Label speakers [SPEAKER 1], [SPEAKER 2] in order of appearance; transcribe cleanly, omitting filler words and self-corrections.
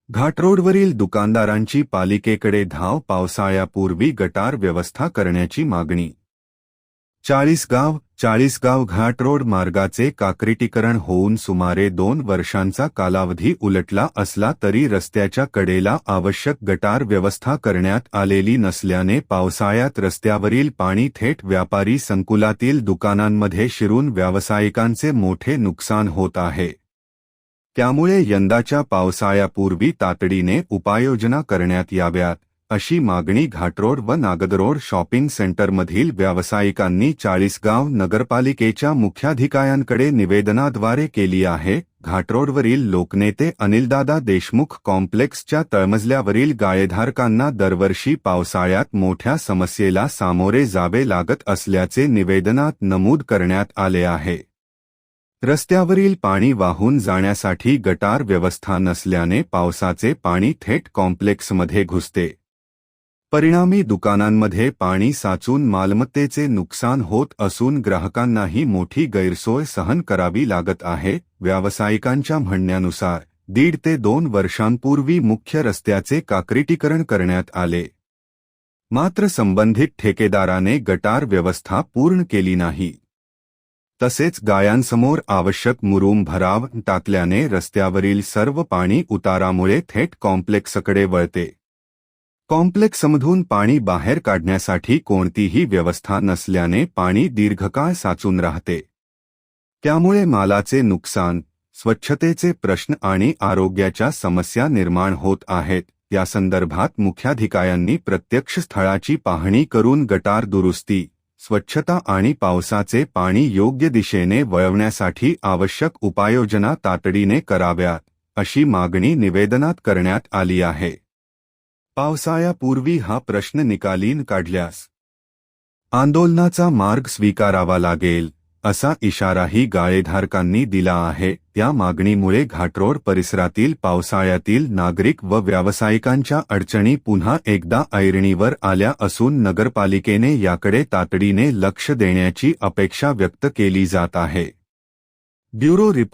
[SPEAKER 1] घाटरोडवरील दुकानदारांची पालिकेकडे धाव, पावसाळ्यापूर्वी गटार व्यवस्था करण्याची मागणी। चाळीसगाव घाटरोड मार्गाचे काँक्रिटीकरण होऊन सुमारे 2 वर्षांचा कालावधी उलटला असला तरी रस्त्याच्या कडेला आवश्यक गटार व्यवस्था करण्यात आलेली नसल्याने पावसाळ्यात रस्त्यावरील पाणी थेट व्यापारी संकुलातील दुकानांमध्ये शिरून व्यावसायिकांचे मोठे नुकसान होत आहे। त्यामुळे यंदाच्या पावसाळ्यापूर्वी तातडीने उपाययोजना करण्यात याव्यात अशी मागणी घाटरोड व नागदरोड शॉपिंग सेंटरमधील व्यावसायिकांनी चाळीसगाव नगरपालिकेच्या मुख्याधिकाऱ्यांकडे निवेदनाद्वारे केली आहे। घाटरोडवरील लोकनेते अनिलदादा देशमुख कॉम्प्लेक्सच्या तळमजल्यावरील गाळेधारकांना दरवर्षी पावसाळ्यात मोठ्या समस्येला सामोरे जावे लागत असल्याचे निवेदनात नमूद करण्यात आले आहे। रस्त्यावरील पाणी वाहून जाण्यासाठी गटार व्यवस्था नसल्याने पावसाचे पाणी थेट कॉम्प्लेक्समध्ये घुसते। परिणामी दुकानांमध्ये पाणी साचून मालमत्तेचे नुकसान होत असून ग्राहकांनाही मोठी गैरसोय सहन करावी लागत आहे। व्यावसायिकांच्या म्हणण्यानुसार 1.5 ते 2 वर्षांपूर्वी मुख्य रस्त्याचे काँक्रिटीकरण करण्यात आले, मात्र संबंधित ठेकेदाराने गटार व्यवस्था पूर्ण केली नाही। तसेच गाळ्यांसमोर आवश्यक मुरूम भराव टाकल्याने रस्त्यावरील सर्व पाणी उतारामुळे थेट कॉम्प्लेक्सकडे वळते। कॉम्प्लेक्समधून पाणी बाहेर काढण्यासाठी कोणतीही व्यवस्था नसल्याने पाणी दीर्घकाळ साचून राहते। त्यामुळे मालाचे नुकसान, स्वच्छतेचे प्रश्न आणि आरोग्याच्या समस्या निर्माण होत आहेत। यासंदर्भात मुख्याधिकाऱ्यांनी प्रत्यक्ष स्थळाची पाहणी करून गटार दुरुस्ती, स्वच्छता आणि पावसाचे पाणी योग्य दिशेने वळवण्यासाठी आवश्यक उपाययोजना तातडीने कराव्यात अशी मागणी निवेदनात करण्यात आली आहे। पावसाळ्यापूर्वी हा प्रश्न निकाली काढल्यास आंदोलनाचा मार्ग स्वीकारावा लागेल असा इशाराही गाळेधारकांनी दिला आहे। त्या मागणीमुळे घाटरोड परिसरातील पावसाळ्यातील नागरिक व व्यावसायिकांच्या अडचणी पुन्हा एकदा ऐरणीवर आल्या असून नगरपालिकेने याकडे तातडीने लक्ष देण्याची अपेक्षा व्यक्त केली जात आहे। Bureau report.